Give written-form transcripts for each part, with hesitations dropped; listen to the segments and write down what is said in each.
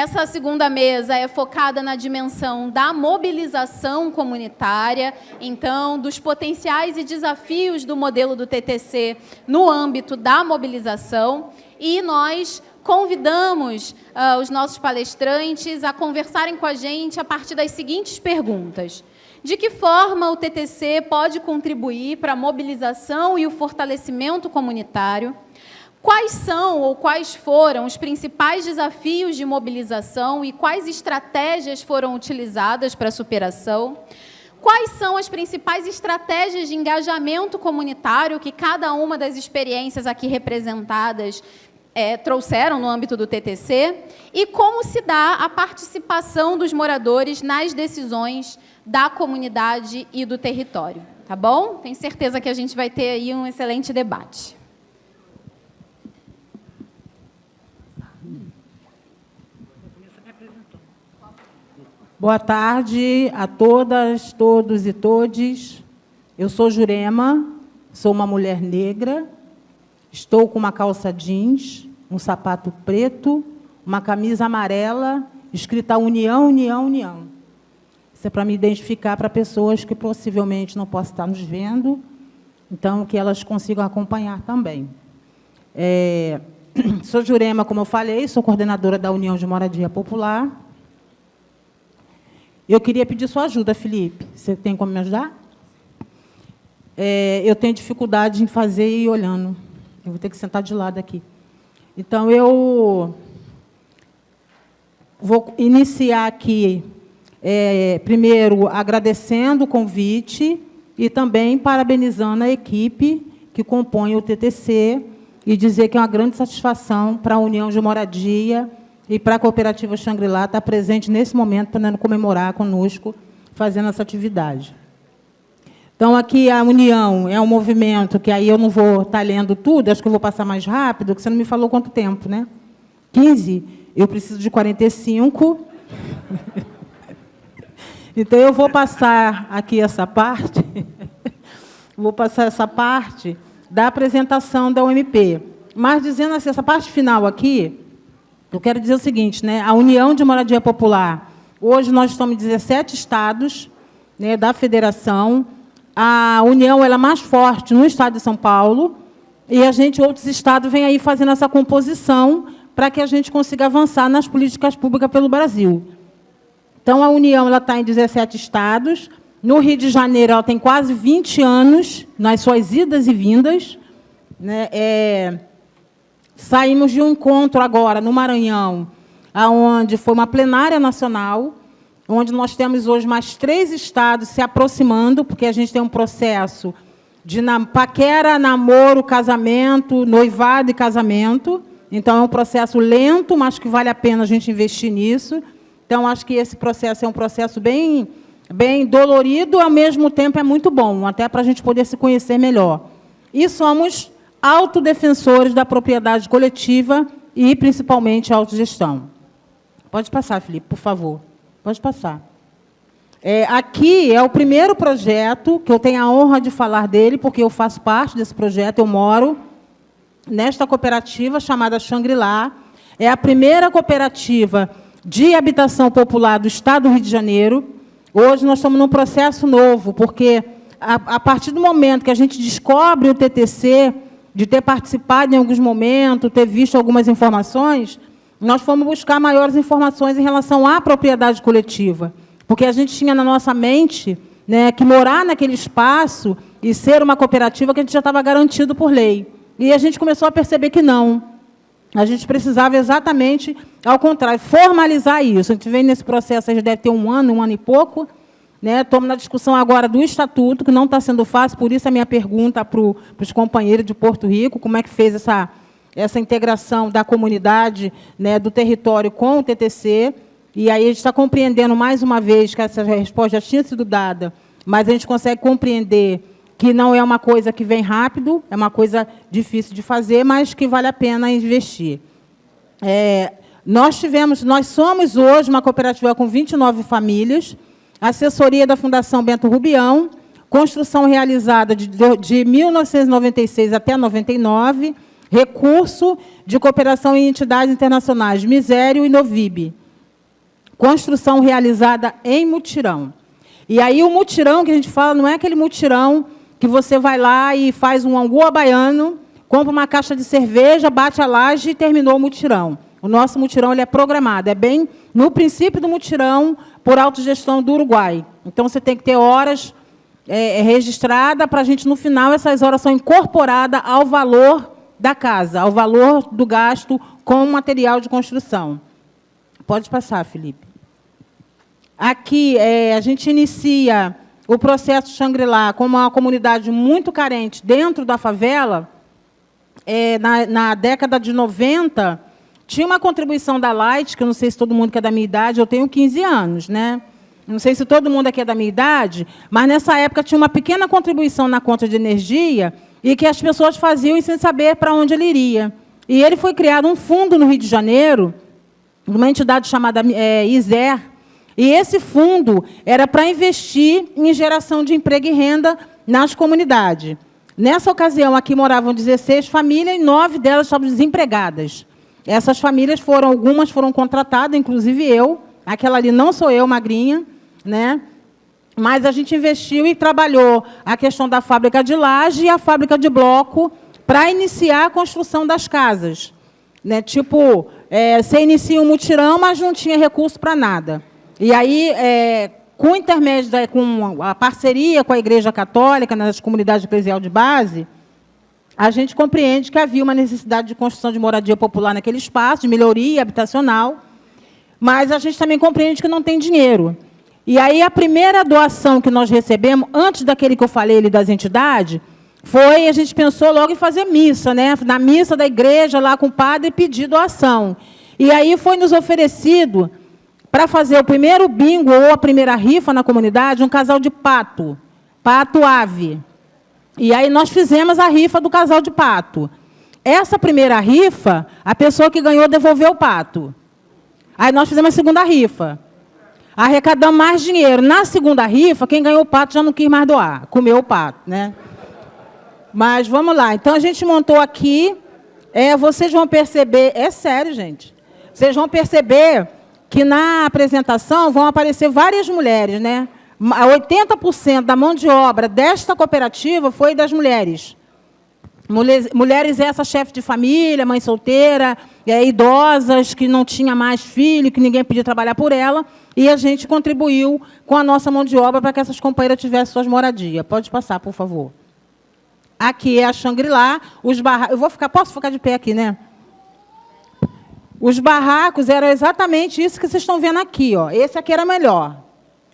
Essa segunda mesa é focada na dimensão da mobilização comunitária, então, dos potenciais e desafios do modelo do TTC no âmbito da mobilização, e nós convidamos os nossos palestrantes a conversarem com a gente a partir das seguintes perguntas. De que forma o TTC pode contribuir para a mobilização e o fortalecimento comunitário? Quais são ou quais foram os principais desafios de mobilização e quais estratégias foram utilizadas para a superação? Quais são as principais estratégias de engajamento comunitário que cada uma das experiências aqui representadas trouxeram no âmbito do TTC? E como se dá a participação dos moradores nas decisões da comunidade e do território? Tá bom? Tenho certeza que a gente vai ter aí um excelente debate. Boa tarde a todas, todos e todes. Eu sou Jurema, sou uma mulher negra, estou com uma calça jeans, um sapato preto, uma camisa amarela, escrita União, União, União. Isso é para me identificar para pessoas que possivelmente não possam estar nos vendo, então que elas consigam acompanhar também. Sou Jurema, como eu falei, sou coordenadora da União de Moradia Popular. Eu queria pedir sua ajuda, Felipe. Você tem como me ajudar? Eu tenho dificuldade em fazer e ir olhando. Eu vou ter que sentar de lado aqui. Então, eu vou iniciar aqui, primeiro, agradecendo o convite e também parabenizando a equipe que compõe o TTC e dizer que é uma grande satisfação para a União de Moradia e para a Cooperativa Xangri-Lá estar presente nesse momento, para comemorar conosco, fazendo essa atividade. Então, aqui a União é um movimento que aí eu não vou estar lendo tudo, acho que eu vou passar mais rápido, porque você não me falou quanto tempo, né? 15? Eu preciso de 45. Então, eu vou passar aqui essa parte, vou passar essa parte da apresentação da UMP. Mas, dizendo assim, essa parte final aqui, eu quero dizer o seguinte, né? A União de Moradia Popular, hoje nós estamos em 17 estados, né, da federação. A União ela é mais forte no estado de São Paulo, e outros estados vêm aí fazendo essa composição para que a gente consiga avançar nas políticas públicas pelo Brasil. Então, a União está em 17 estados. No Rio de Janeiro, ela tem quase 20 anos nas suas idas e vindas, né? Saímos de um encontro agora no Maranhão, onde foi uma plenária nacional, onde nós temos hoje mais 3 estados se aproximando, porque a gente tem um processo de paquera, namoro, casamento, noivado e casamento. Então, é um processo lento, mas que vale a pena a gente investir nisso. Então, acho que esse processo é um processo bem dolorido, ao mesmo tempo é muito bom, até para a gente poder se conhecer melhor. E somos autodefensores da propriedade coletiva e, principalmente, a autogestão. Pode passar, Felipe, por favor. Pode passar. Aqui é o primeiro projeto que eu tenho a honra de falar dele, porque eu faço parte desse projeto, eu moro nesta cooperativa chamada Xangri-Lá. É a primeira cooperativa de habitação popular do Estado do Rio de Janeiro. Hoje nós estamos num processo novo, porque a partir do momento que a gente descobre o TTC, de ter participado em alguns momentos, ter visto algumas informações, nós fomos buscar maiores informações em relação à propriedade coletiva, porque a gente tinha na nossa mente, né, que morar naquele espaço e ser uma cooperativa que a gente já estava garantido por lei. E a gente começou a perceber que não. A gente precisava exatamente, ao contrário, formalizar isso. A gente vem nesse processo, a gente deve ter um ano e pouco, né? Estamos na discussão agora do Estatuto, que não está sendo fácil, por isso a minha pergunta para os companheiros de Porto Rico, como é que fez essa integração da comunidade, né, do território com o TTC. E aí a gente está compreendendo, mais uma vez, que essa resposta já tinha sido dada, mas a gente consegue compreender que não é uma coisa que vem rápido, é uma coisa difícil de fazer, mas que vale a pena investir. Nós somos hoje uma cooperativa com 29 famílias, assessoria da Fundação Bento Rubião, construção realizada de 1996 até 99, recurso de cooperação em entidades internacionais, Misério e Novib. construção realizada em mutirão. E aí o mutirão que a gente fala não é aquele mutirão que você vai lá e faz um angu à baiano, compra uma caixa de cerveja, bate a laje e terminou o mutirão. O nosso mutirão ele é programado, é bem no princípio do mutirão por autogestão do Uruguai. Então, você tem que ter horas registradas para a gente, no final, essas horas são incorporadas ao valor da casa, ao valor do gasto com material de construção. Pode passar, Felipe. Aqui, a gente inicia o processo Shangri-La como uma comunidade muito carente dentro da favela. Na década de 90, tinha uma contribuição da Light, que eu não sei se todo mundo que é da minha idade, eu tenho 15 anos, né? Não sei se todo mundo aqui é da minha idade, mas nessa época tinha uma pequena contribuição na conta de energia e que as pessoas faziam sem saber para onde ele iria. E ele foi criado um fundo no Rio de Janeiro, uma entidade chamada ISER, e esse fundo era para investir em geração de emprego e renda nas comunidades. Nessa ocasião, aqui moravam 16 famílias e 9 delas estavam desempregadas. Essas famílias algumas foram contratadas, inclusive eu. Aquela ali não sou eu, magrinha, né? Mas a gente investiu e trabalhou a questão da fábrica de laje e a fábrica de bloco para iniciar a construção das casas. Né? Tipo, você inicia um mutirão, mas não tinha recurso para nada. E aí, com o intermédio, com a parceria com a Igreja Católica, nas comunidades eclesial de base, a gente compreende que havia uma necessidade de construção de moradia popular naquele espaço, de melhoria habitacional, mas a gente também compreende que não tem dinheiro. E aí, a primeira doação que nós recebemos, antes daquele que eu falei ali das entidades, a gente pensou logo em fazer missa, né? Na missa da igreja, lá com o padre, pedir doação. E aí foi nos oferecido, para fazer o primeiro bingo ou a primeira rifa na comunidade, um casal de pato ave. E aí nós fizemos a rifa do casal de pato. Essa primeira rifa, a pessoa que ganhou devolveu o pato. Aí nós fizemos a segunda rifa. Arrecadamos mais dinheiro. Na segunda rifa, quem ganhou o pato já não quis mais doar. Comeu o pato, né? Mas vamos lá. Então, a gente montou aqui. Vocês vão perceber... É sério, gente. Vocês vão perceber que na apresentação vão aparecer várias mulheres, né? 80% da mão de obra desta cooperativa foi das mulheres. Mulheres essas, chefes de família, mãe solteira, idosas, que não tinha mais filho, que ninguém podia trabalhar por ela, e a gente contribuiu com a nossa mão de obra para que essas companheiras tivessem suas moradias. Pode passar, por favor. Aqui é a Shangri-La, os barracos... Posso ficar de pé aqui, né? Os barracos eram exatamente isso que vocês estão vendo aqui, ó. Esse aqui era melhor.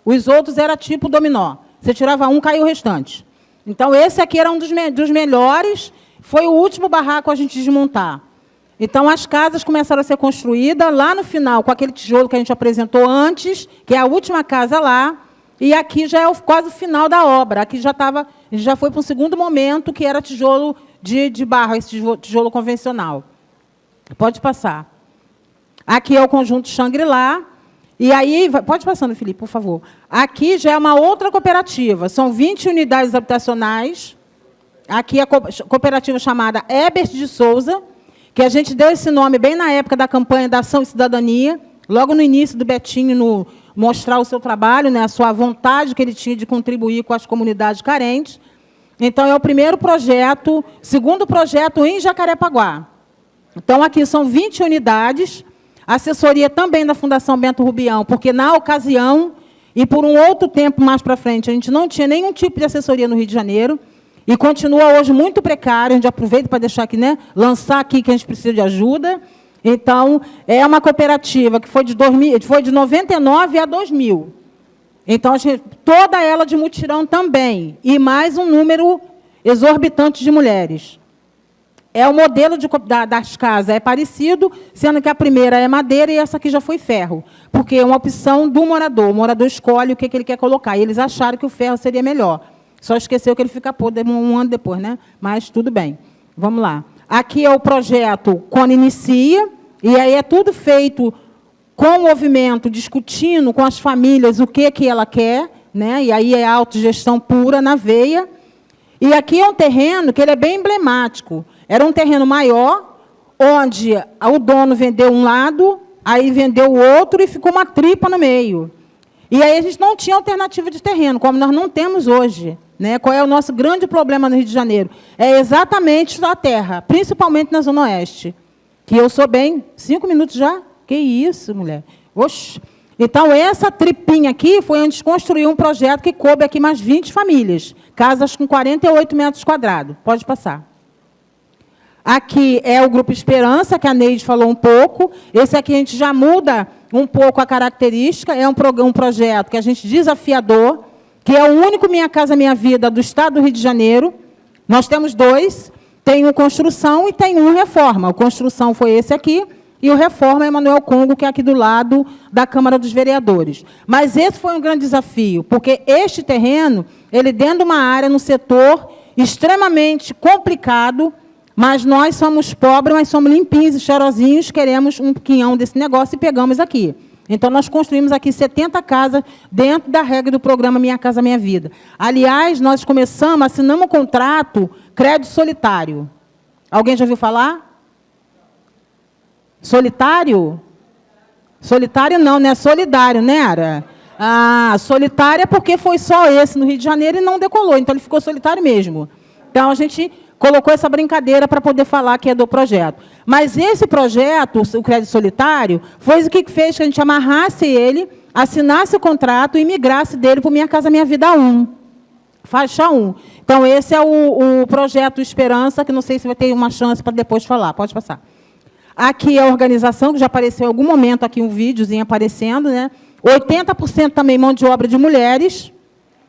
Os outros era tipo dominó. Você tirava um, caiu o restante. Então, esse aqui era um dos melhores. Foi o último barraco a gente desmontar. Então, as casas começaram a ser construídas lá no final, com aquele tijolo que a gente apresentou antes, que é a última casa lá. E aqui já é quase o final da obra. Aqui já foi para um segundo momento, que era tijolo de barro, esse tijolo convencional. Pode passar. Aqui é o conjunto Shangri-La. E aí, pode passando, Felipe, por favor. Aqui já é uma outra cooperativa. São 20 unidades habitacionais. Aqui é a cooperativa chamada Ebert de Souza, que a gente deu esse nome bem na época da campanha da Ação e Cidadania, logo no início do Betinho mostrar o seu trabalho, né, a sua vontade que ele tinha de contribuir com as comunidades carentes. Então, é o primeiro projeto, segundo projeto em Jacarepaguá. Então, aqui são 20 unidades, assessoria também da Fundação Bento Rubião, porque, na ocasião, e por um outro tempo mais para frente, a gente não tinha nenhum tipo de assessoria no Rio de Janeiro, e continua hoje muito precário. A gente aproveita para deixar aqui, né, lançar aqui que a gente precisa de ajuda. Então, é uma cooperativa que foi de 99 a 2000. Então, toda ela de mutirão também, e mais um número exorbitante de mulheres. O modelo das casas é parecido, sendo que a primeira é madeira e essa aqui já foi ferro, porque é uma opção do morador. O morador escolhe o que ele quer colocar, e eles acharam que o ferro seria melhor. Só esqueceu que ele fica podre um ano depois, né? Mas tudo bem. Vamos lá. Aqui é o projeto Quando Inicia, e aí é tudo feito com o movimento, discutindo com as famílias o que ela quer, né? E aí é autogestão pura na veia. E aqui é um terreno que ele é bem emblemático. Era um terreno maior, onde o dono vendeu um lado aí vendeu o outro e ficou uma tripa no meio. E aí a gente não tinha alternativa de terreno, como nós não temos hoje. Né? Qual é o nosso grande problema no Rio de Janeiro? É exatamente a terra, principalmente na Zona Oeste. Que eu sou bem... 5 minutos já? Que isso, mulher? Oxe. Então, essa tripinha aqui foi onde construiu um projeto que coube aqui mais 20 famílias. Casas com 48 metros quadrados. Pode passar. Aqui é o Grupo Esperança, que a Neide falou um pouco. Esse aqui a gente já muda um pouco a característica. É um projeto que a gente desafiador, que é o único Minha Casa Minha Vida do Estado do Rio de Janeiro. Nós temos 2. Tem um Construção e tem um Reforma. O Construção foi esse aqui. E o Reforma é Emanuel Congo, que é aqui do lado da Câmara dos Vereadores. Mas esse foi um grande desafio, porque este terreno, ele dentro de uma área, no setor extremamente complicado, mas nós somos pobres, mas somos limpinhos e cheirosinhos, queremos um quinhão desse negócio e pegamos aqui. Então, nós construímos aqui 70 casas dentro da regra do programa Minha Casa Minha Vida. Aliás, nós assinamos um contrato crédito solitário. Alguém já ouviu falar? Solitário? Solitário não, né? Solidário, né, Ara? Ah, solitário é porque foi só esse no Rio de Janeiro e não decolou, então ele ficou solitário mesmo. Então, a gente colocou essa brincadeira para poder falar que é do projeto. Mas esse projeto, o crédito solitário, foi o que fez que a gente amarrasse ele, assinasse o contrato e migrasse dele para o Minha Casa Minha Vida 1. Faixa 1. Então, esse é o projeto Esperança, que não sei se vai ter uma chance para depois falar. Pode passar. Aqui é a organização, que já apareceu em algum momento aqui um videozinho aparecendo, né? 80% também mão de obra de mulheres,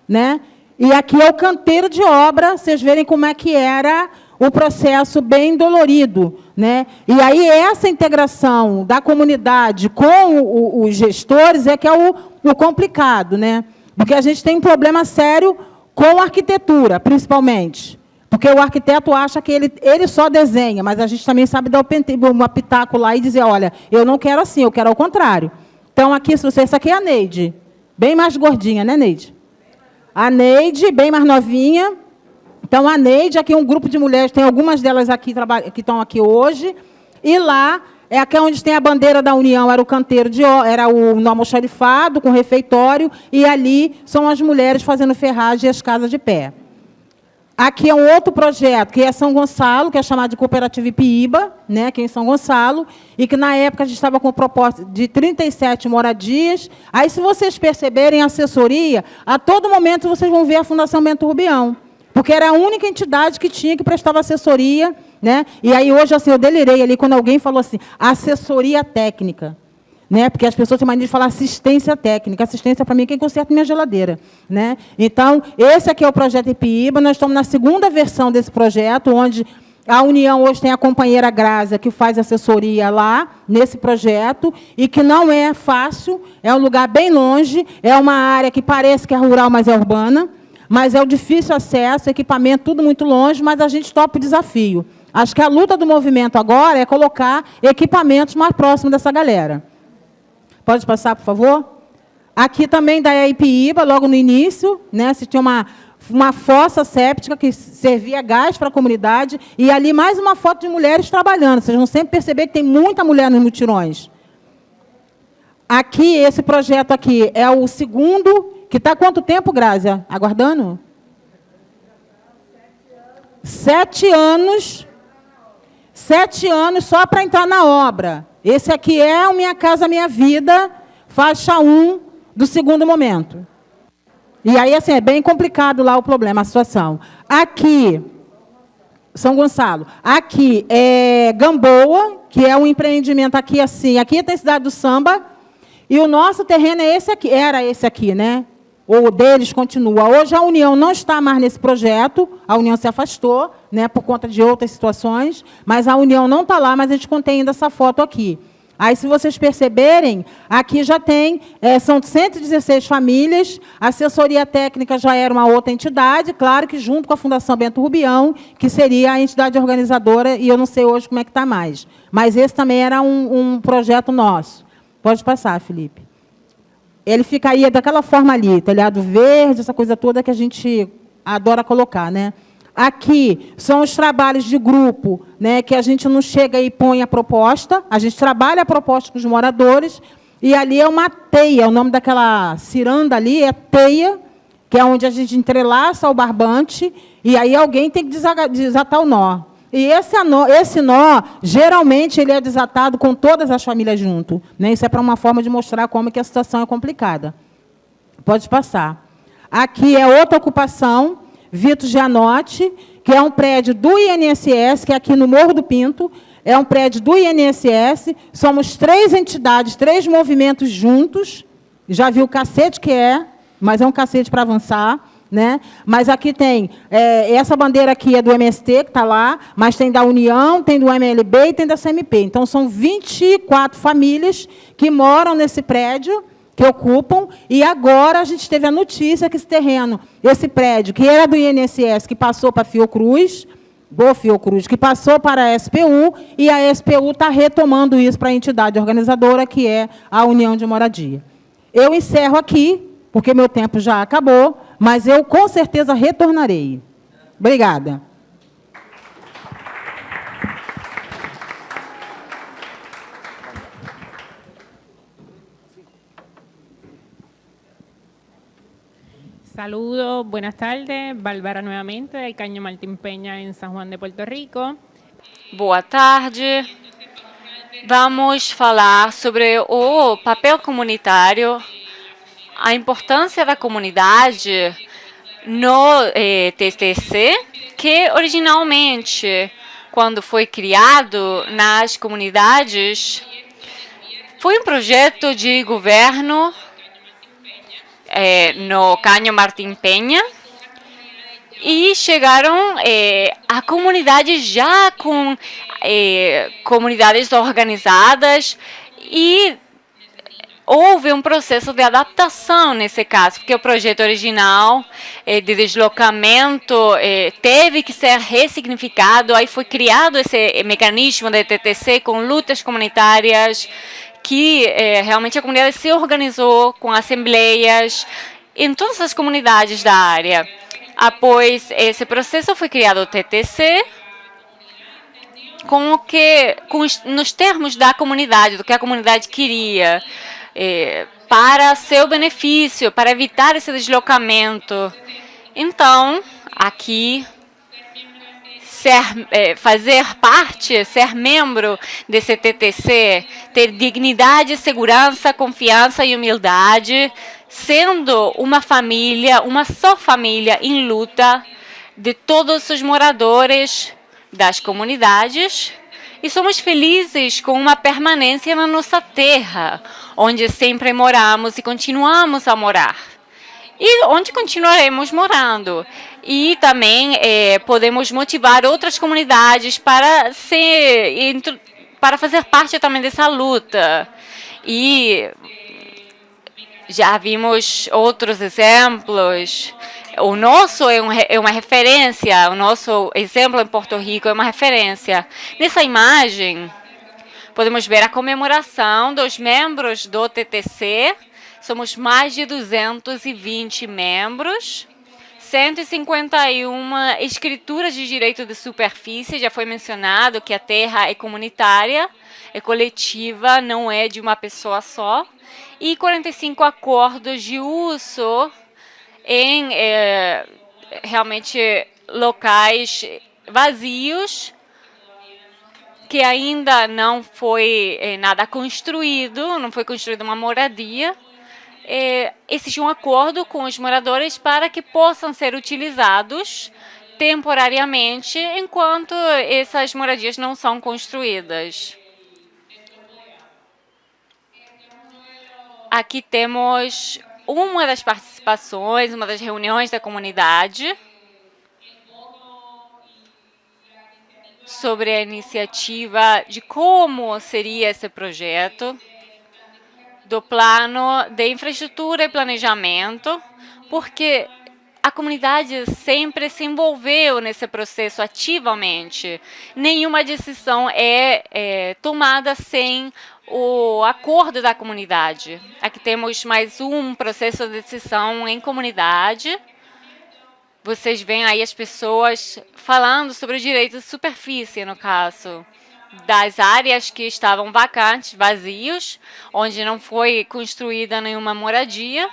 né? E aqui é o canteiro de obra, vocês verem como é que era o processo bem dolorido, né? E aí essa integração da comunidade com os gestores é que é o complicado, né? Porque a gente tem um problema sério com a arquitetura, principalmente. Porque o arquiteto acha que ele só desenha, mas a gente também sabe dar um pitaco lá e dizer, olha, eu não quero assim, eu quero ao contrário. Então, aqui, essa aqui é a Neide. Bem mais gordinha, né, Neide? A Neide, bem mais novinha. Então, a Neide, aqui um grupo de mulheres, tem algumas delas aqui que estão aqui hoje. E lá, é aqui onde tem a bandeira da União, era o canteiro era o almoxarifado, com refeitório, e ali são as mulheres fazendo ferragem e as casas de pé. Aqui é um outro projeto, que é São Gonçalo, que é chamado de Cooperativa Ipiíba, né, aqui em São Gonçalo, e que, na época, a gente estava com proposta de 37 moradias. Aí, se vocês perceberem, a assessoria, a todo momento, vocês vão ver a Fundação Bento Rubião, porque era a única entidade que tinha, que prestava assessoria, né? E aí, hoje, assim, eu delirei ali, quando alguém falou assim, assessoria técnica. Né? Porque as pessoas têm mania de falar assistência técnica. Assistência, para mim, é quem conserta minha geladeira. Né? Então, esse aqui é o projeto Ipiíba. Nós estamos na segunda versão desse projeto, onde a União hoje tem a companheira Grácia, que faz assessoria lá, nesse projeto, e que não é fácil, é um lugar bem longe, é uma área que parece que é rural, mas é urbana, mas é o difícil acesso, equipamento, tudo muito longe, mas a gente topa o desafio. Acho que a luta do movimento agora é colocar equipamentos mais próximos dessa galera. Pode passar, por favor? Aqui também da Ipiíba, logo no início, né, se tinha uma fossa séptica que servia gás para a comunidade, e ali mais uma foto de mulheres trabalhando. Vocês vão sempre perceber que tem muita mulher nos mutirões. Aqui, esse projeto aqui é o segundo, que está há quanto tempo, Grácia? Aguardando? 7 anos. 7 anos só para entrar na obra. Esse aqui é o Minha Casa Minha Vida, faixa 1 do segundo momento. E aí, assim, é bem complicado lá o problema, a situação. Aqui, São Gonçalo. Aqui é Gamboa, que é um empreendimento aqui, assim. Aqui tem a Cidade do Samba. E o nosso terreno é esse aqui. Era esse aqui, né? Ou deles continua. Hoje a União não está mais nesse projeto, a União se afastou, né, por conta de outras situações, mas a União não está lá, mas a gente contém ainda essa foto aqui. Aí, se vocês perceberem, aqui já tem, são 116 famílias, a assessoria técnica já era uma outra entidade, claro que junto com a Fundação Bento Rubião, que seria a entidade organizadora, e eu não sei hoje como é que está mais. Mas esse também era um projeto nosso. Pode passar, Felipe. Ele ficaria daquela forma ali, telhado verde, essa coisa toda que a gente adora colocar, né? Aqui são os trabalhos de grupo, né, que a gente não chega e põe a proposta, a gente trabalha a proposta com os moradores, e ali é uma teia, o nome daquela ciranda ali é teia, que é onde a gente entrelaça o barbante, e aí alguém tem que desatar o nó. E esse nó, geralmente, ele é desatado com todas as famílias junto, né? Isso é para uma forma de mostrar como que a situação é complicada. Pode passar. Aqui é outra ocupação, Vitor Gianotti, que é um prédio do INSS, que é aqui no Morro do Pinto, é um prédio do INSS, somos 3 entidades, 3 movimentos juntos, já viu o cacete que é, mas é um cacete para avançar, né? Mas aqui tem, essa bandeira aqui é do MST, que está lá, mas tem da União, tem do MLB e tem da CMP. Então, são 24 famílias que moram nesse prédio, que ocupam, e agora a gente teve a notícia que esse terreno, esse prédio, que era do INSS, que passou para a Fiocruz, que passou para a SPU, e a SPU está retomando isso para a entidade organizadora, que é a União de Moradia. Eu encerro aqui, porque meu tempo já acabou, mas eu, com certeza, retornarei. Obrigada. Saludos, buenas tardes. Bárbara nuevamente, de Caño Martín Peña, en San Juan de Puerto Rico. Boa tarde. Vamos falar sobre o papel comunitário, a importância da comunidade no TTC, que originalmente, quando foi criado nas comunidades, foi um projeto de governo no Caño Martín Peña, e chegaram a comunidades já com comunidades organizadas, e houve um processo de adaptação nesse caso, porque o projeto original de deslocamento teve que ser ressignificado, aí foi criado esse mecanismo da TTC com lutas comunitárias, que realmente a comunidade se organizou com assembleias em todas as comunidades da área. Após esse processo, foi criado o TTC, nos termos da comunidade, do que a comunidade queria, para seu benefício, para evitar esse deslocamento. Então, aqui, fazer parte, ser membro desse TTC, ter dignidade, segurança, confiança e humildade, sendo uma família, uma só família em luta de todos os moradores das comunidades, e somos felizes com uma permanência na nossa terra, onde sempre moramos e continuamos a morar, e onde continuaremos morando. E também podemos motivar outras comunidades para fazer parte também dessa luta. E já vimos outros exemplos. O nosso é uma referência, o nosso exemplo em Porto Rico é uma referência. Nessa imagem, podemos ver a comemoração dos membros do TTC. Somos mais de 220 membros, 151 escrituras de direito de superfície. Já foi mencionado que a terra é comunitária, é coletiva, não é de uma pessoa só. E 45 acordos de uso em realmente locais vazios, que ainda não foi nada construído, não foi construída uma moradia. Existe um acordo com os moradores para que possam ser utilizados temporariamente enquanto essas moradias não são construídas. Aqui temos uma das participações, uma das reuniões da comunidade sobre a iniciativa de como seria esse projeto, do plano de infraestrutura e planejamento, porque a comunidade sempre se envolveu nesse processo ativamente. Nenhuma decisão é tomada sem o acordo da comunidade. Aqui temos mais um processo de decisão em comunidade, vocês veem aí as pessoas falando sobre o direito de superfície, no caso, das áreas que estavam vacantes, vazios, onde não foi construída nenhuma moradia.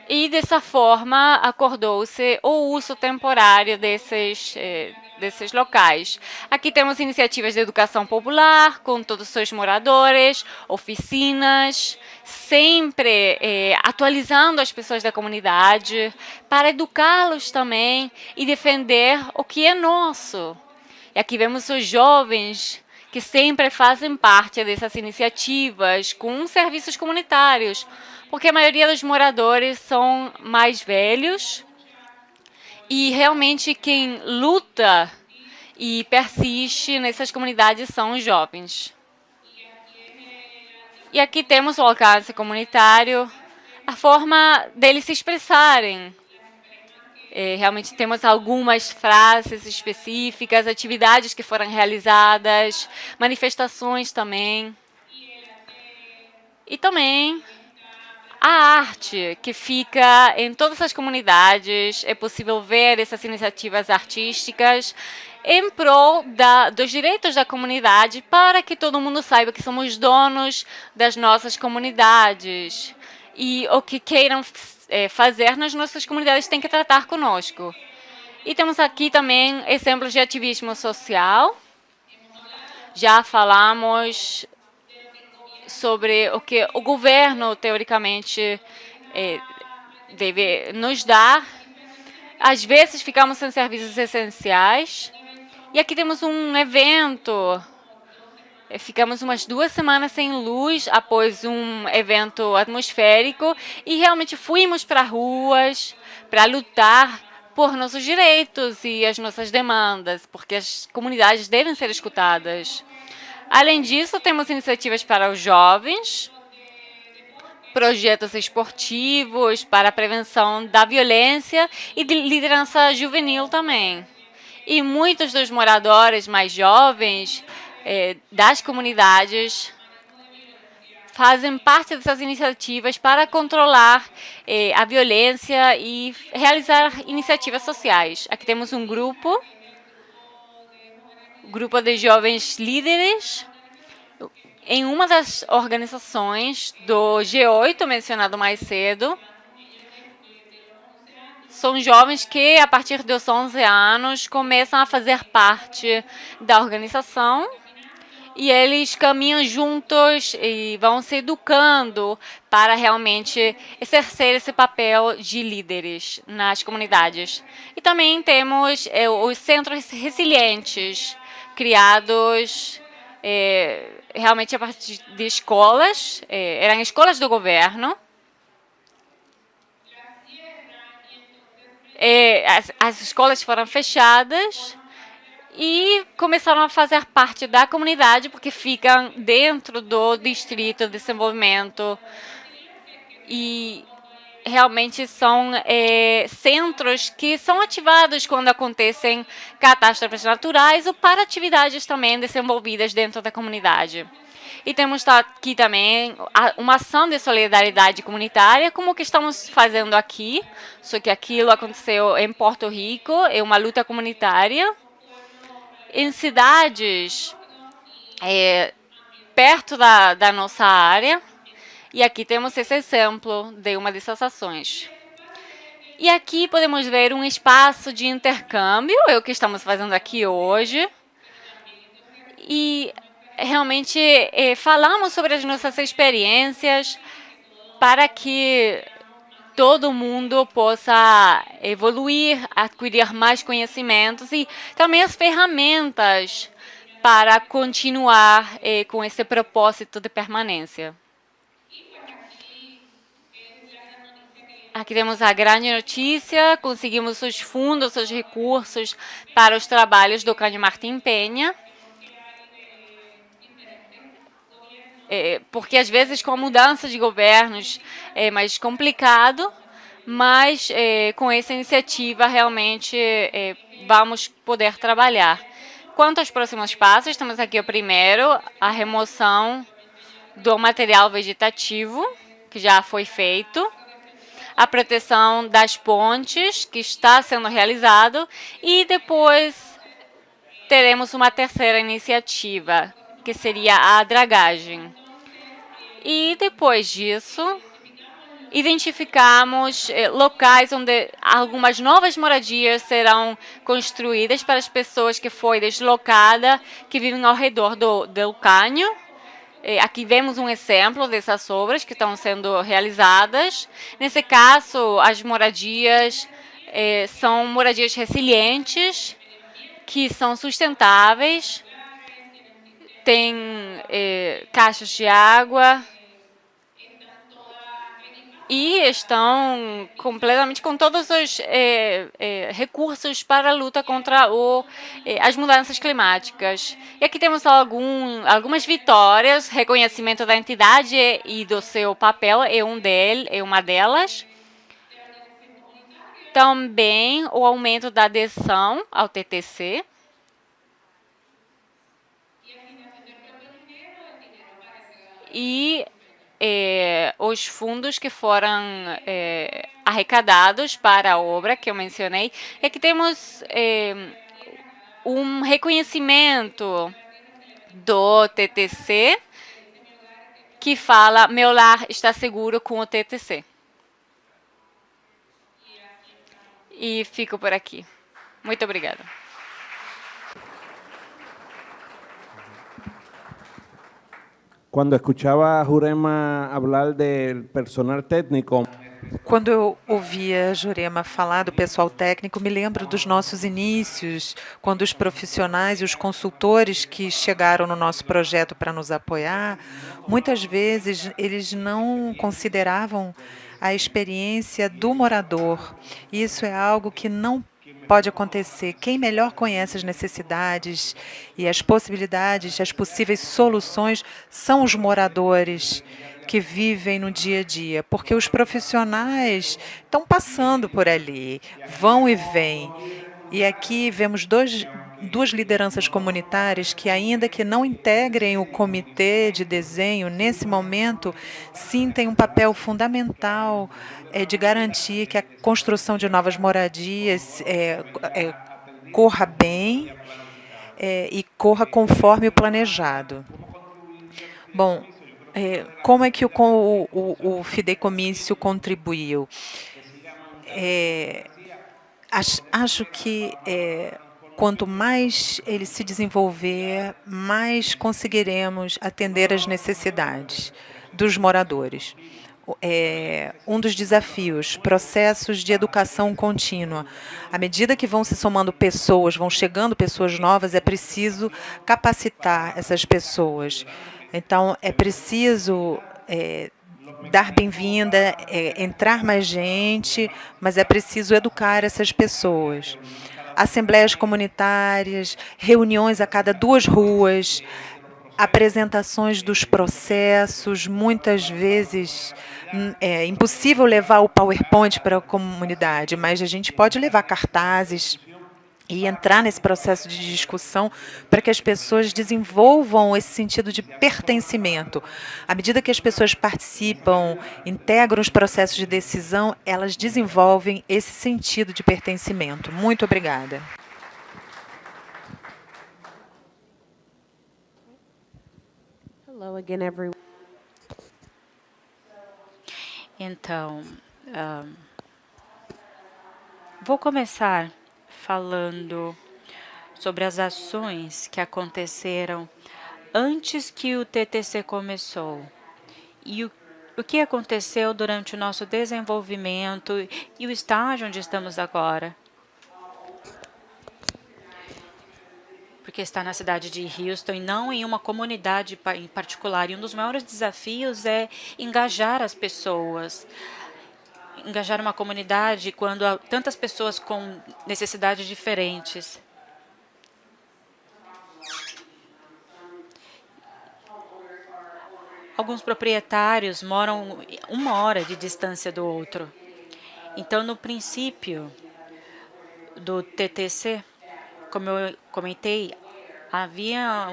E, dessa forma, acordou-se o uso temporário desses locais. Aqui temos iniciativas de educação popular, com todos os seus moradores, oficinas, sempre atualizando as pessoas da comunidade, para educá-los também e defender o que é nosso. E aqui vemos os jovens que sempre fazem parte dessas iniciativas, com serviços comunitários, porque a maioria dos moradores são mais velhos e realmente quem luta e persiste nessas comunidades são os jovens. E aqui temos o alcance comunitário, a forma deles se expressarem. Realmente temos algumas frases específicas, atividades que foram realizadas, manifestações também. E também a arte que fica em todas as comunidades. É possível ver essas iniciativas artísticas em prol dos direitos da comunidade, para que todo mundo saiba que somos donos das nossas comunidades. E o que queiram fazer nas nossas comunidades tem que tratar conosco. E temos aqui também exemplos de ativismo social. Já falamos sobre o que o governo, teoricamente, deve nos dar. Às vezes ficamos sem serviços essenciais. E aqui temos um evento. Ficamos umas 2 semanas sem luz após um evento atmosférico e realmente fomos para ruas para lutar por nossos direitos e as nossas demandas, porque as comunidades devem ser escutadas. Além disso, temos iniciativas para os jovens, projetos esportivos para a prevenção da violência e de liderança juvenil também. E muitos dos moradores mais jovens das comunidades fazem parte dessas iniciativas para controlar a violência e realizar iniciativas sociais. Aqui temos um grupo de jovens líderes em uma das organizações do G8 mencionado mais cedo. São jovens que, a partir dos 11 anos, começam a fazer parte da organização. E eles caminham juntos e vão se educando para realmente exercer esse papel de líderes nas comunidades. E também temos os centros resilientes, criados realmente a partir de escolas, eram escolas do governo. As escolas foram fechadas e começaram a fazer parte da comunidade, porque ficam dentro do Distrito de Desenvolvimento e realmente são centros que são ativados quando acontecem catástrofes naturais ou para atividades também desenvolvidas dentro da comunidade. E temos aqui também uma ação de solidariedade comunitária, como o que estamos fazendo aqui, só que aquilo aconteceu em Porto Rico, é uma luta comunitária. Em cidades perto da nossa área. E aqui temos esse exemplo de uma dessas ações. E aqui podemos ver um espaço de intercâmbio, é o que estamos fazendo aqui hoje. E realmente falamos sobre as nossas experiências para que todo mundo possa evoluir, adquirir mais conhecimentos e também as ferramentas para continuar com esse propósito de permanência. Aqui temos a grande notícia, conseguimos os fundos, os recursos para os trabalhos do Cândido Martim Penha. Porque às vezes com a mudança de governos é mais complicado, mas com essa iniciativa realmente vamos poder trabalhar. Quanto aos próximos passos, temos aqui o primeiro, a remoção do material vegetativo, que já foi feito. a proteção das pontes, que está sendo realizado, e depois teremos uma terceira iniciativa, que seria a dragagem. E depois disso, identificamos locais onde algumas novas moradias serão construídas para as pessoas que foi deslocada, que vivem ao redor do cânion. Aqui vemos um exemplo dessas obras que estão sendo realizadas. Nesse caso, as moradias são moradias resilientes, que são sustentáveis, tem caixas de água e estão completamente com todos os recursos para a luta contra as mudanças climáticas. E aqui temos algumas vitórias, reconhecimento da entidade e do seu papel é uma delas. Também o aumento da adesão ao TTC. E os fundos que foram arrecadados para a obra que eu mencionei. E aqui temos um reconhecimento do TTC que fala: meu lar está seguro com o TTC. E fico por aqui. Muito obrigada. Cuando escuchaba a Jurema hablar del personal técnico, Quando eu ouvia a Jurema falar do pessoal técnico, me lembro dos nossos inícios, quando os profissionais e os consultores que chegaram no nosso projeto para nos apoiar, muitas vezes eles não consideravam a experiência do morador. Isso é algo que não pode acontecer. Quem melhor conhece as necessidades e as possibilidades, as possíveis soluções, são os moradores que vivem no dia a dia, porque os profissionais estão passando por ali, vão e vêm. E aqui vemos duas lideranças comunitárias que, ainda que não integrem o comitê de desenho, nesse momento, sim, têm um papel fundamental de garantir que a construção de novas moradias corra bem e corra conforme o planejado. Bom, como é que o fideicommício contribuiu? Acho que quanto mais ele se desenvolver, mais conseguiremos atender às necessidades dos moradores. Um dos desafios, processos de educação contínua. À medida que vão se somando pessoas, vão chegando pessoas novas, é preciso capacitar essas pessoas. Então, é preciso dar bem-vinda, entrar mais gente, mas é preciso educar essas pessoas. Assembleias comunitárias, reuniões a cada 2 ruas, apresentações dos processos. Muitas vezes é impossível levar o PowerPoint para a comunidade, mas a gente pode levar cartazes e entrar nesse processo de discussão para que as pessoas desenvolvam esse sentido de pertencimento. À medida que as pessoas participam, integram os processos de decisão, elas desenvolvem esse sentido de pertencimento. Muito obrigada. Hello again, everyone. Então, vou começar falando sobre as ações que aconteceram antes que o TTC começou e o que aconteceu durante o nosso desenvolvimento e o estágio onde estamos agora. Porque está na cidade de Houston e não em uma comunidade em particular. E um dos maiores desafios é engajar as pessoas. Engajar uma comunidade quando há tantas pessoas com necessidades diferentes. Alguns proprietários moram 1 hora de distância do outro. Então, no princípio do TTC, como eu comentei, havia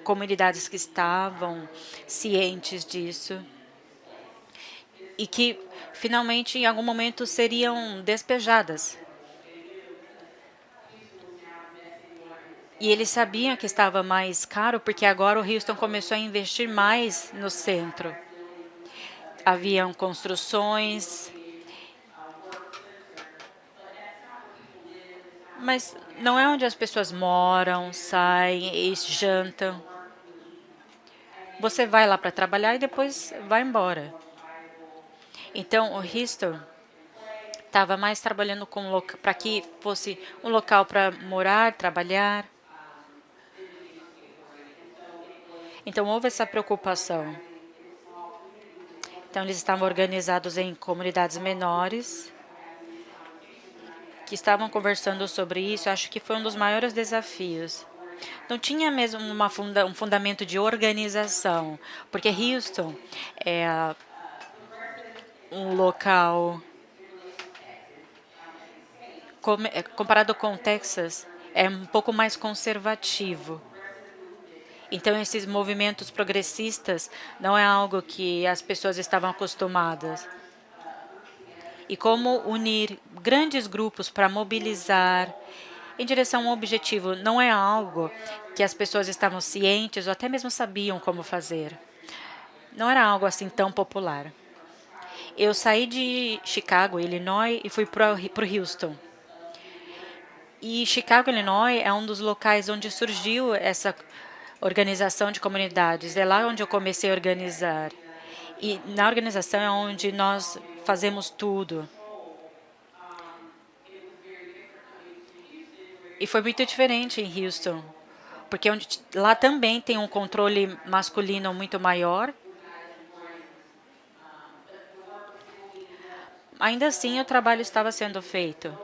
comunidades que estavam cientes disso e que finalmente, em algum momento, seriam despejadas. E eles sabiam que estava mais caro, porque agora o Houston começou a investir mais no centro. Haviam construções, mas não é onde as pessoas moram, saem e jantam. Você vai lá para trabalhar e depois vai embora. Então, o Houston estava mais trabalhando para que fosse um local para morar, trabalhar. Então, houve essa preocupação. Então, eles estavam organizados em comunidades menores, que estavam conversando sobre isso. Acho que foi um dos maiores desafios. Não tinha mesmo um fundamento de organização, porque Houston é um local, comparado com Texas, é um pouco mais conservativo. Então, esses movimentos progressistas não é algo que as pessoas estavam acostumadas. E como unir grandes grupos para mobilizar em direção a um objetivo não é algo que as pessoas estavam cientes ou até mesmo sabiam como fazer. Não era algo assim tão popular. Eu saí de Chicago, Illinois, e fui para Houston. E Chicago, Illinois, é um dos locais onde surgiu essa organização de comunidades. É lá onde eu comecei a organizar. E na organização é onde nós fazemos tudo. E foi muito diferente em Houston, porque lá também tem um controle masculino muito maior. Ainda assim, o trabalho estava sendo feito.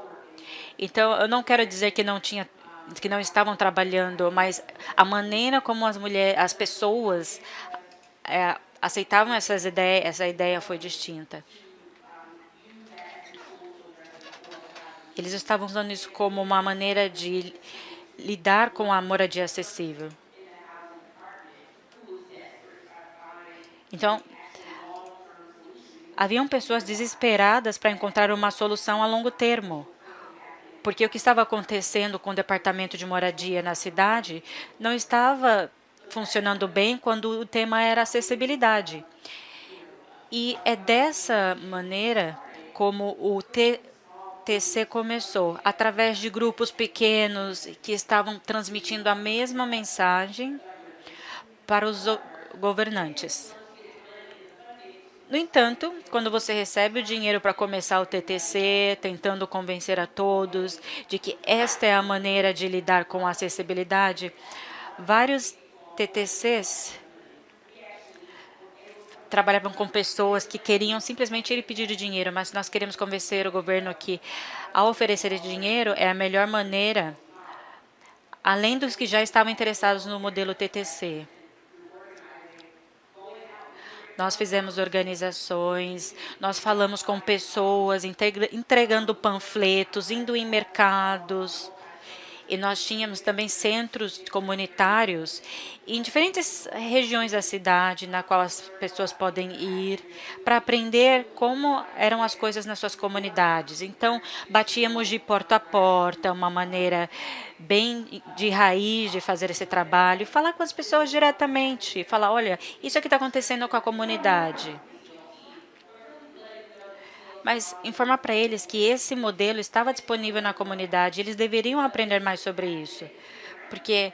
Então, eu não quero dizer que não estavam trabalhando, mas a maneira como as pessoas aceitavam essa ideia foi distinta. Eles estavam usando isso como uma maneira de lidar com a moradia acessível. Então, haviam pessoas desesperadas para encontrar uma solução a longo termo, porque o que estava acontecendo com o departamento de moradia na cidade não estava funcionando bem quando o tema era acessibilidade. E é dessa maneira como o TC começou, através de grupos pequenos que estavam transmitindo a mesma mensagem para os governantes. No entanto, quando você recebe o dinheiro para começar o TTC, tentando convencer a todos de que esta é a maneira de lidar com a acessibilidade, vários TTCs trabalhavam com pessoas que queriam simplesmente ir pedir dinheiro, mas nós queremos convencer o governo que, ao oferecer dinheiro, é a melhor maneira, além dos que já estavam interessados no modelo TTC. Nós fizemos organizações, nós falamos com pessoas, entregando panfletos, indo em mercados. E nós tínhamos também centros comunitários em diferentes regiões da cidade, na qual as pessoas podem ir para aprender como eram as coisas nas suas comunidades. Então, batíamos de porta a porta, uma maneira bem de raiz de fazer esse trabalho, e falar com as pessoas diretamente, falar, olha, isso aqui está acontecendo com a comunidade. Mas informar para eles que esse modelo estava disponível na comunidade, eles deveriam aprender mais sobre isso, porque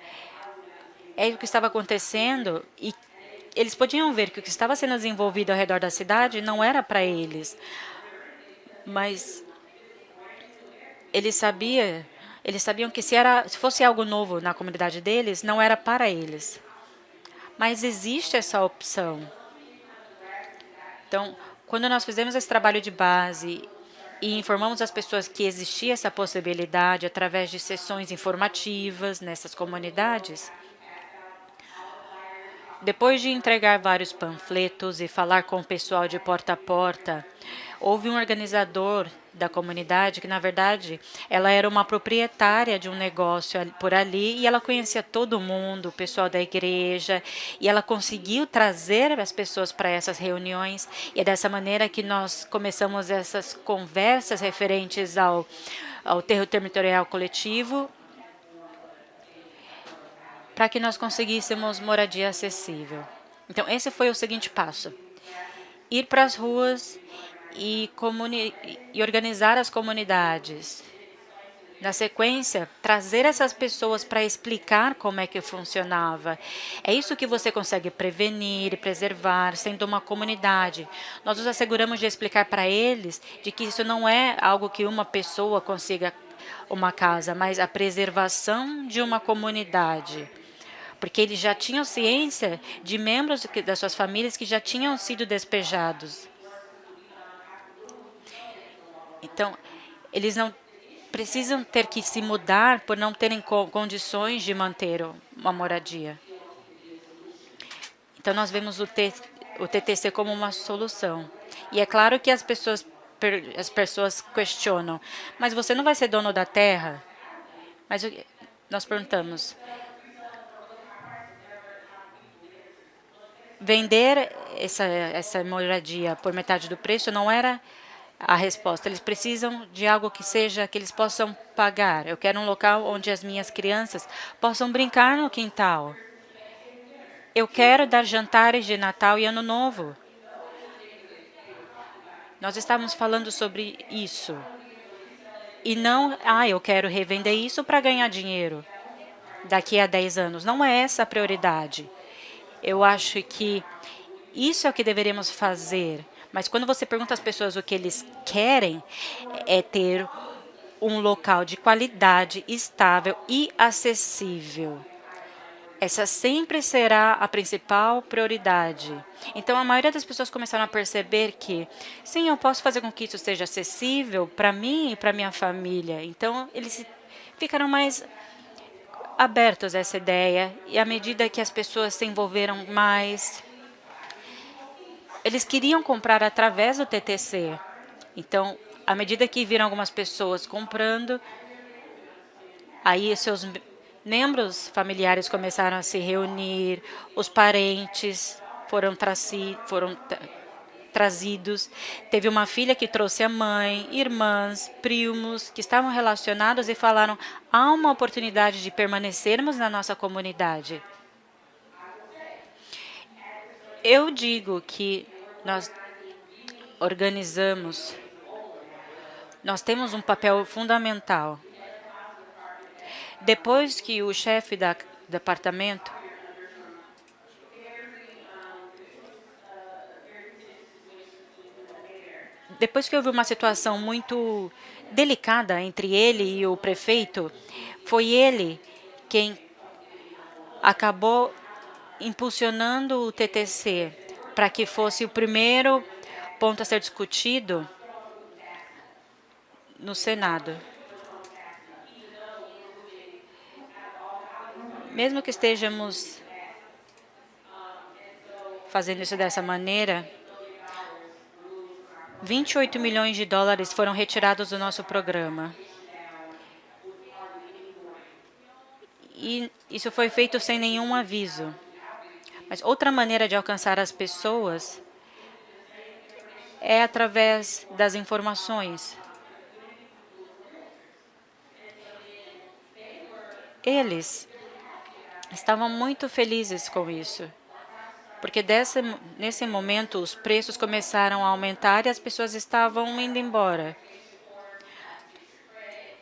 é o que estava acontecendo e eles podiam ver que o que estava sendo desenvolvido ao redor da cidade não era para eles, mas eles sabiam que se fosse algo novo na comunidade deles, não era para eles. Mas existe essa opção. Então, quando nós fizemos esse trabalho de base e informamos as pessoas que existia essa possibilidade através de sessões informativas nessas comunidades, Depois de entregar vários panfletos e falar com o pessoal de porta a porta, houve um organizador da comunidade que, na verdade, ela era uma proprietária de um negócio por ali e ela conhecia todo mundo, o pessoal da igreja, e ela conseguiu trazer as pessoas para essas reuniões, e é dessa maneira que nós começamos essas conversas referentes ao territorial coletivo, para que nós conseguíssemos moradia acessível. Então, esse foi o seguinte passo: ir para as ruas e organizar as comunidades. Na sequência, trazer essas pessoas para explicar como é que funcionava. É isso que você consegue prevenir e preservar, sendo uma comunidade. Nós nos asseguramos de explicar para eles de que isso não é algo que uma pessoa consiga uma casa, mas a preservação de uma comunidade. Porque eles já tinham ciência de membros das suas famílias que já tinham sido despejados. Então, eles não precisam ter que se mudar por não terem condições de manter uma moradia. Então, nós vemos o TTC como uma solução. E é claro que as pessoas questionam, mas você não vai ser dono da terra? Mas nós perguntamos, vender essa moradia por metade do preço não era a resposta. Eles precisam de algo que eles possam pagar. Eu quero um local onde as minhas crianças possam brincar no quintal. Eu quero dar jantares de Natal e Ano Novo. Nós estávamos falando sobre isso. E não, eu quero revender isso para ganhar dinheiro daqui a 10 anos. Não é essa a prioridade. Eu acho que isso é o que deveríamos fazer. Mas quando você pergunta às pessoas o que eles querem, é ter um local de qualidade, estável e acessível. Essa sempre será a principal prioridade. Então, a maioria das pessoas começaram a perceber que, sim, eu posso fazer com que isso seja acessível para mim e para minha família. Então, eles ficaram mais abertos a essa ideia. E à medida que as pessoas se envolveram mais, eles queriam comprar através do TTC. Então, à medida que viram algumas pessoas comprando, aí seus membros familiares começaram a se reunir, os parentes foram trazidos. Teve uma filha que trouxe a mãe, irmãs, primos, que estavam relacionados e falaram, há uma oportunidade de permanecermos na nossa comunidade. Eu digo que nós organizamos, nós temos um papel fundamental. Depois que o chefe do departamento depois que houve uma situação muito delicada entre ele e o prefeito, foi ele quem acabou impulsionando o TTC para que fosse o primeiro ponto a ser discutido no Senado. Mesmo que estejamos fazendo isso dessa maneira, 28 milhões de dólares foram retirados do nosso programa. E isso foi feito sem nenhum aviso. Mas outra maneira de alcançar as pessoas é através das informações. Eles estavam muito felizes com isso, porque nesse momento os preços começaram a aumentar e as pessoas estavam indo embora.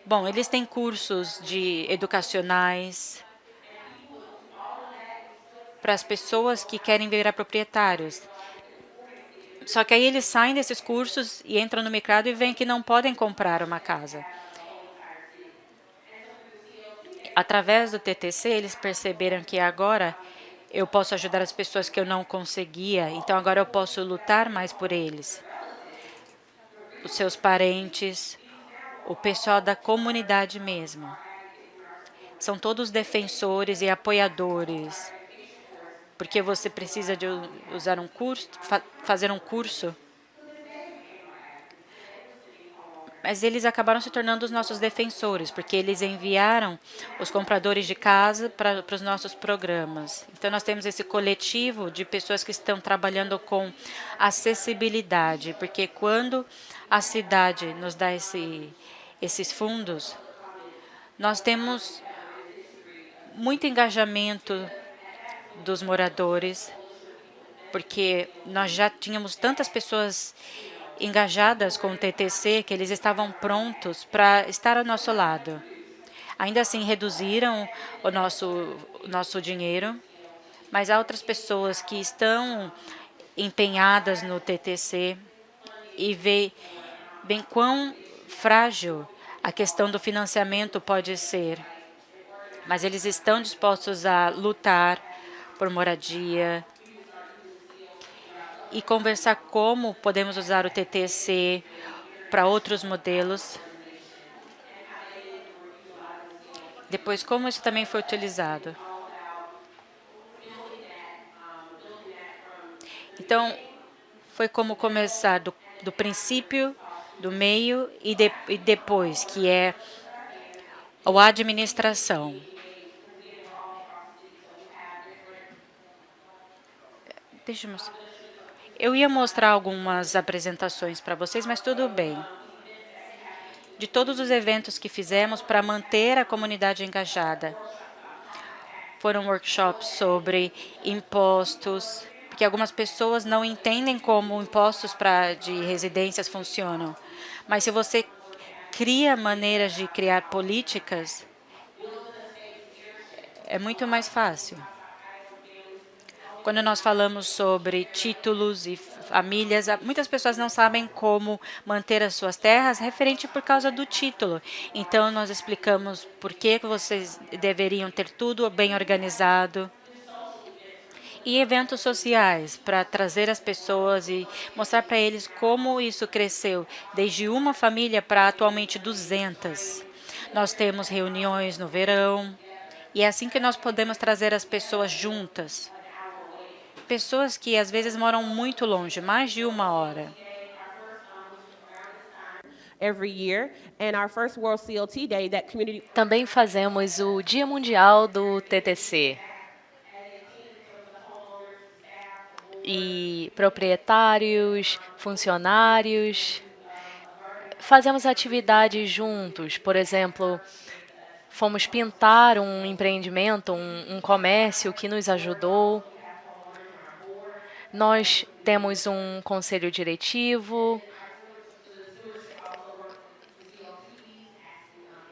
Bom, eles têm cursos educacionais para as pessoas que querem virar proprietários. Só que aí eles saem desses cursos e entram no mercado e veem que não podem comprar uma casa. Através do TTC, eles perceberam que agora eu posso ajudar as pessoas que eu não conseguia, então agora eu posso lutar mais por eles. Os seus parentes, o pessoal da comunidade mesmo. São todos defensores e apoiadores. porque você precisa de usar um curso, fazer um curso. Mas eles acabaram se tornando os nossos defensores, porque eles enviaram os compradores de casa para os nossos programas. Então, nós temos esse coletivo de pessoas que estão trabalhando com acessibilidade, porque quando a cidade nos dá esses fundos, nós temos muito engajamento dos moradores, porque nós já tínhamos tantas pessoas engajadas com o TTC que eles estavam prontos para estar ao nosso lado. Ainda assim, reduziram o nosso dinheiro, mas há outras pessoas que estão empenhadas no TTC e veem bem quão frágil a questão do financiamento pode ser. Mas eles estão dispostos a lutar por moradia e conversar como podemos usar o TTC para outros modelos. Depois, como isso também foi utilizado. Então, foi como começar do princípio, do meio e depois, que é a administração. Deixa eu mostrar. Eu ia mostrar algumas apresentações para vocês, mas tudo bem. De todos os eventos que fizemos para manter a comunidade engajada. Foram workshops sobre impostos, porque algumas pessoas não entendem como impostos de residências funcionam. Mas se você cria maneiras de criar políticas, é muito mais fácil. Quando nós falamos sobre títulos e famílias, muitas pessoas não sabem como manter as suas terras referente por causa do título. Então, nós explicamos por que vocês deveriam ter tudo bem organizado. E eventos sociais, para trazer as pessoas e mostrar para eles como isso cresceu, desde uma família para atualmente 200. Nós temos reuniões no verão, e é assim que nós podemos trazer as pessoas juntas. Pessoas que às vezes moram muito longe, mais de 1 hora. Também fazemos o Dia Mundial do TTC. E proprietários, funcionários, fazemos atividades juntos. Por exemplo, fomos pintar um empreendimento, um comércio que nos ajudou. Nós temos um conselho diretivo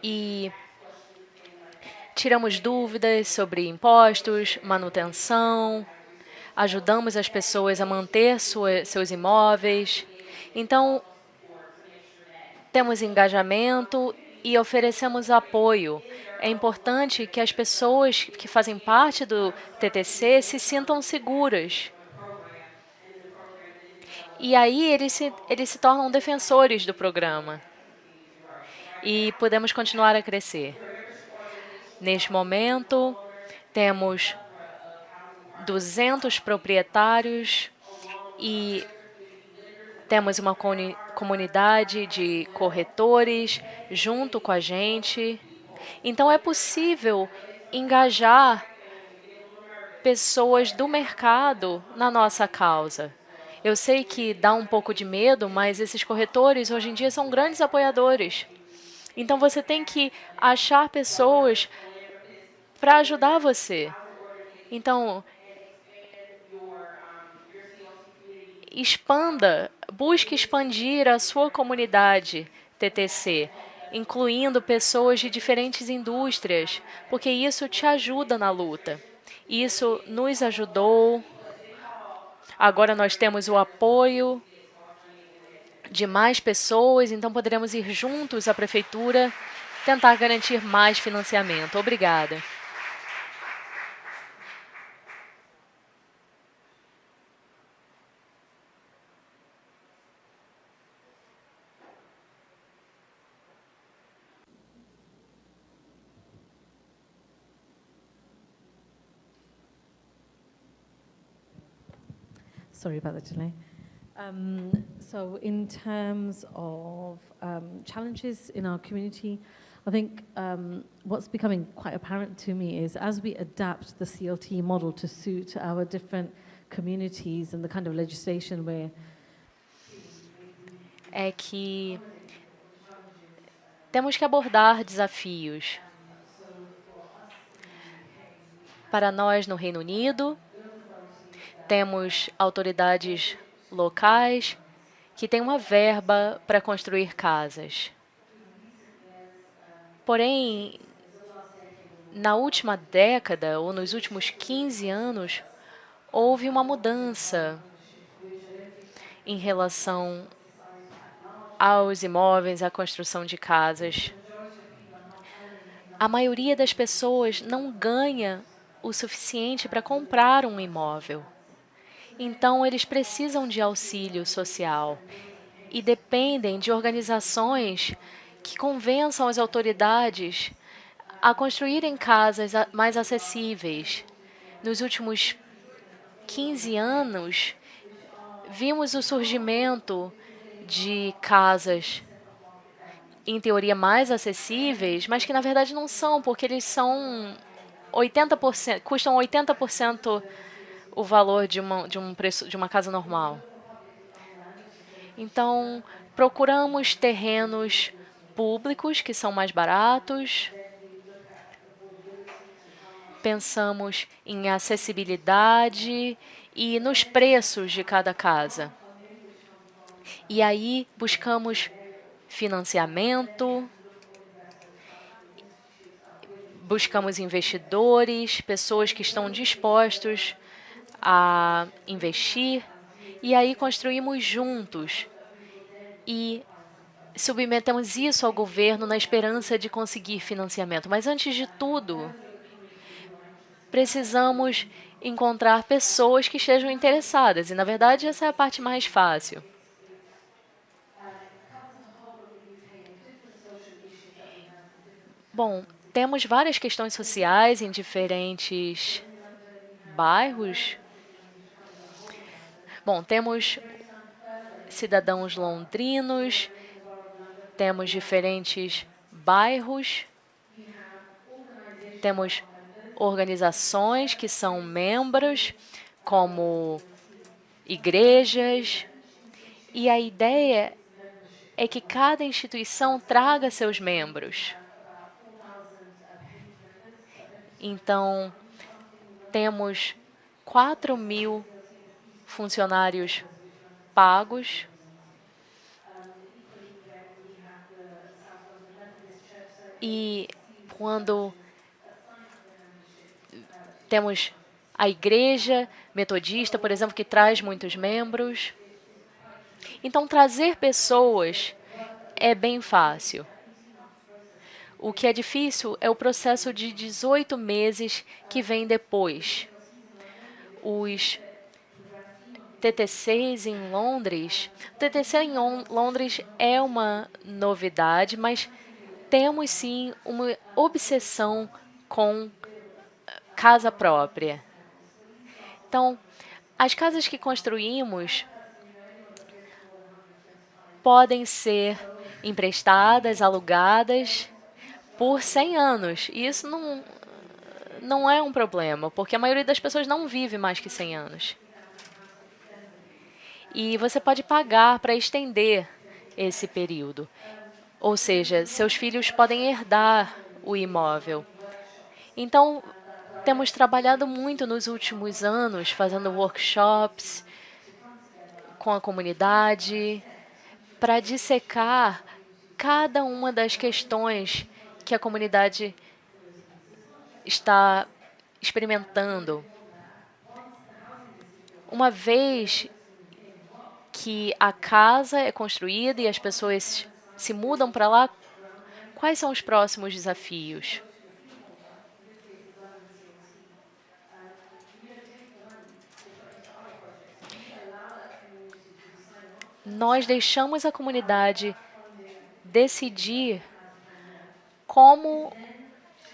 e tiramos dúvidas sobre impostos, manutenção, ajudamos as pessoas a manter seus imóveis. Então, temos engajamento e oferecemos apoio. É importante que as pessoas que fazem parte do TTC se sintam seguras. E aí eles se tornam defensores do programa. E podemos continuar a crescer. Neste momento, temos 200 proprietários e temos uma comunidade de corretores junto com a gente. Então, é possível engajar pessoas do mercado na nossa causa. Eu sei que dá um pouco de medo, mas esses corretores hoje em dia são grandes apoiadores. Então, você tem que achar pessoas para ajudar você. Então, busque expandir a sua comunidade TTC, incluindo pessoas de diferentes indústrias, porque isso te ajuda na luta. Isso nos ajudou. Agora nós temos o apoio de mais pessoas, então poderemos ir juntos à prefeitura tentar garantir mais financiamento. Obrigada. Sorry about the delay. So in terms of challenges in our community, I think what's becoming quite apparent to me is as we adapt the CLT model to suit our different communities and the kind of legislation we're é que temos que abordar desafios. Para nós, no Reino Unido, temos autoridades locais que têm uma verba para construir casas. Porém, na última década, ou nos últimos 15 anos, houve uma mudança em relação aos imóveis, à construção de casas. A maioria das pessoas não ganha o suficiente para comprar um imóvel. Então, eles precisam de auxílio social e dependem de organizações que convençam as autoridades a construírem casas mais acessíveis. Nos últimos 15 anos, vimos o surgimento de casas, em teoria, mais acessíveis, mas que na verdade não são, porque eles são 80%, custam 80% o valor de um preço de uma casa normal. Então, procuramos terrenos públicos que são mais baratos. Pensamos em acessibilidade e nos preços de cada casa. E aí buscamos financiamento, buscamos investidores, pessoas que estão dispostos a investir, e aí construímos juntos e submetemos isso ao governo na esperança de conseguir financiamento. Mas antes de tudo, precisamos encontrar pessoas que estejam interessadas, e na verdade essa é a parte mais fácil. Bom, temos várias questões sociais em diferentes bairros. Bom, temos cidadãos londrinos, temos diferentes bairros, temos organizações que são membros, como igrejas, e a ideia é que cada instituição traga seus membros. Então, temos 4.000 funcionários pagos. E quando temos a igreja metodista, por exemplo, que traz muitos membros. Então, trazer pessoas é bem fácil. O que é difícil é o processo de 18 meses que vem depois. Os TTCs em Londres... O TTC em Londres é uma novidade, mas temos sim uma obsessão com casa própria. Então, as casas que construímos podem ser emprestadas, alugadas por 100 anos. E isso não é um problema, porque a maioria das pessoas não vive mais que 100 anos. E você pode pagar para estender esse período. Ou seja, seus filhos podem herdar o imóvel. Então, temos trabalhado muito nos últimos anos, fazendo workshops com a comunidade, para dissecar cada uma das questões que a comunidade está experimentando. Uma vez que a casa é construída e as pessoas se mudam para lá, quais são os próximos desafios? Nós deixamos a comunidade decidir como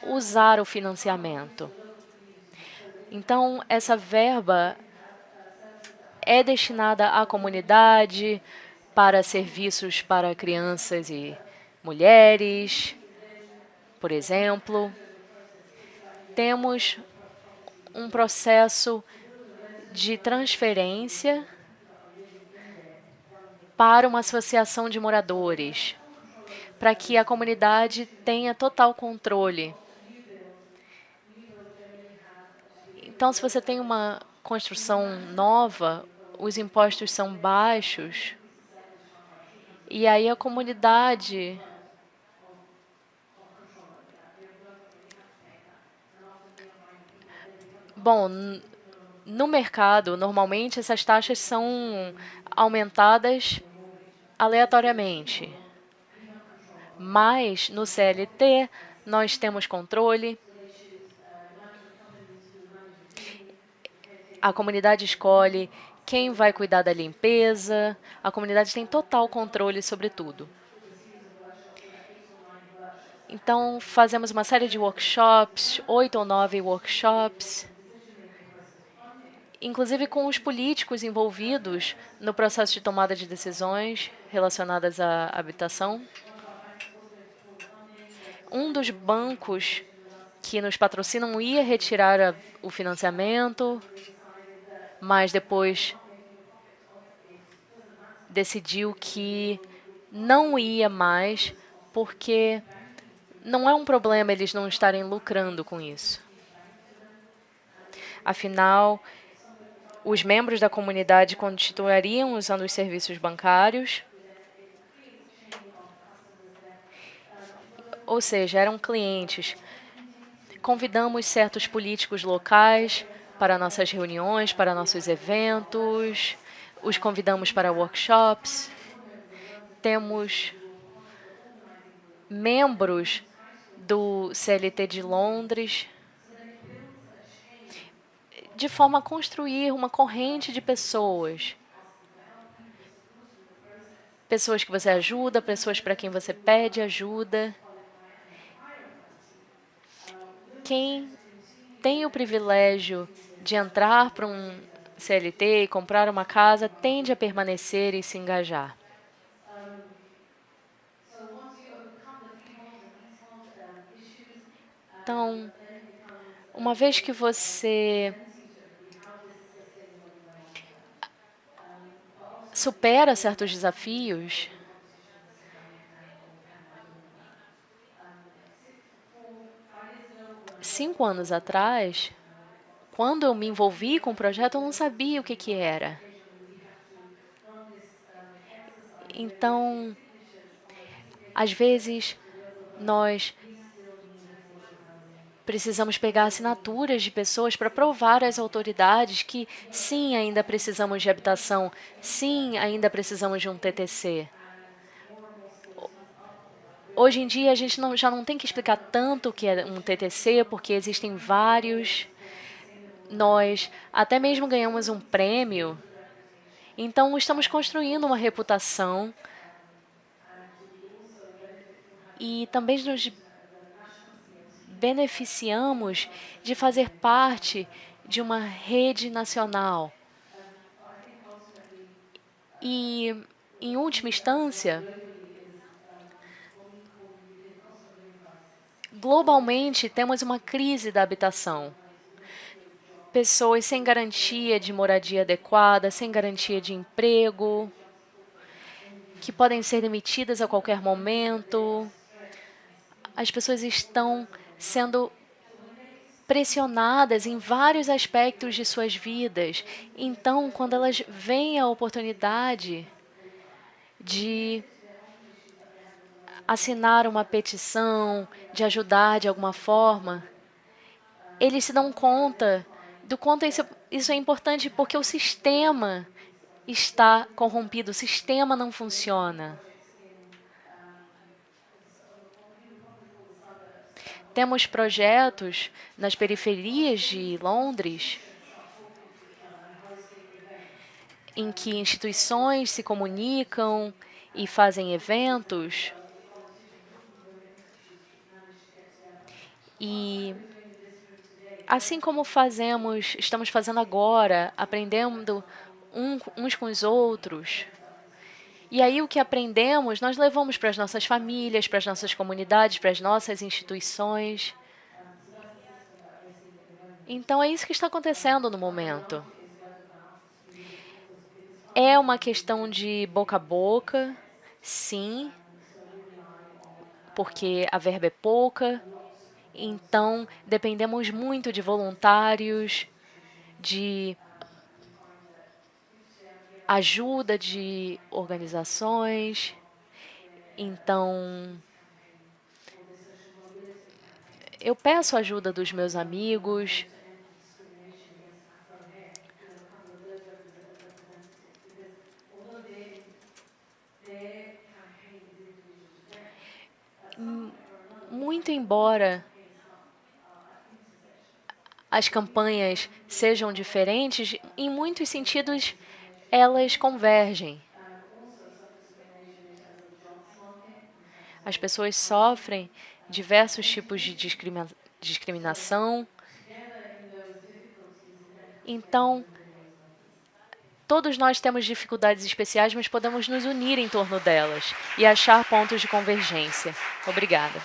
usar o financiamento. Então, essa verba é destinada à comunidade, para serviços para crianças e mulheres, por exemplo. Temos um processo de transferência para uma associação de moradores, para que a comunidade tenha total controle. Então, se você tem uma construção nova, os impostos são baixos, e aí a comunidade bom, no mercado, normalmente essas taxas são aumentadas aleatoriamente. Mas no CLT nós temos controle. A comunidade escolhe quem vai cuidar da limpeza. A comunidade tem total controle sobre tudo. Então, fazemos uma série de workshops, 8 ou 9 workshops, inclusive com os políticos envolvidos no processo de tomada de decisões relacionadas à habitação. Um dos bancos que nos patrocinam ia retirar o financiamento, mas depois decidiu que não ia mais, porque não é um problema eles não estarem lucrando com isso. Afinal, os membros da comunidade continuariam usando os serviços bancários, ou seja, eram clientes. Convidamos certos políticos locais para nossas reuniões, para nossos eventos, os convidamos para workshops. Temos membros do CLT de Londres, de forma a construir uma corrente de pessoas. Pessoas que você ajuda, pessoas para quem você pede ajuda. Quem tem o privilégio de entrar para um CLT e comprar uma casa tende a permanecer e se engajar. Então, uma vez que você supera certos desafios, cinco anos atrás, quando eu me envolvi com o projeto, eu não sabia o que era. Então, às vezes, nós precisamos pegar assinaturas de pessoas para provar às autoridades que, sim, ainda precisamos de habitação, sim, ainda precisamos de um TTC. Hoje em dia, a gente já não tem que explicar tanto o que é um TTC, porque existem vários. Nós até mesmo ganhamos um prêmio. Então, estamos construindo uma reputação e também nos beneficiamos de fazer parte de uma rede nacional. E, em última instância, globalmente temos uma crise da habitação. Pessoas sem garantia de moradia adequada, sem garantia de emprego, que podem ser demitidas a qualquer momento. As pessoas estão sendo pressionadas em vários aspectos de suas vidas. Então, quando elas veem a oportunidade de assinar uma petição, de ajudar de alguma forma, eles se dão conta do quanto isso é importante, porque o sistema está corrompido, o sistema não funciona. Temos projetos nas periferias de Londres em que instituições se comunicam e fazem eventos. E assim como estamos fazendo agora, aprendendo uns com os outros. E aí o que aprendemos, nós levamos para as nossas famílias, para as nossas comunidades, para as nossas instituições. Então é isso que está acontecendo no momento. É uma questão de boca a boca, sim, porque a verba é pouca, então dependemos muito de voluntários, de ajuda de organizações. Então, eu peço a ajuda dos meus amigos. Muito embora as campanhas sejam diferentes, em muitos sentidos elas convergem. As pessoas sofrem diversos tipos de discriminação. Então, todos nós temos dificuldades especiais, mas podemos nos unir em torno delas e achar pontos de convergência. Obrigada.